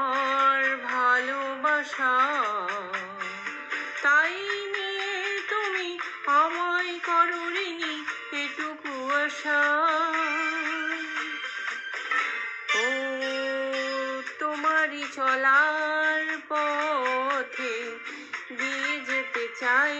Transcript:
তোমার ভালোবাসা, তাই নিয়ে তুমি আমায় করো ঋণী এটুকু আশা। ও তোমারই চলার পথে দিয়ে যেতে চাই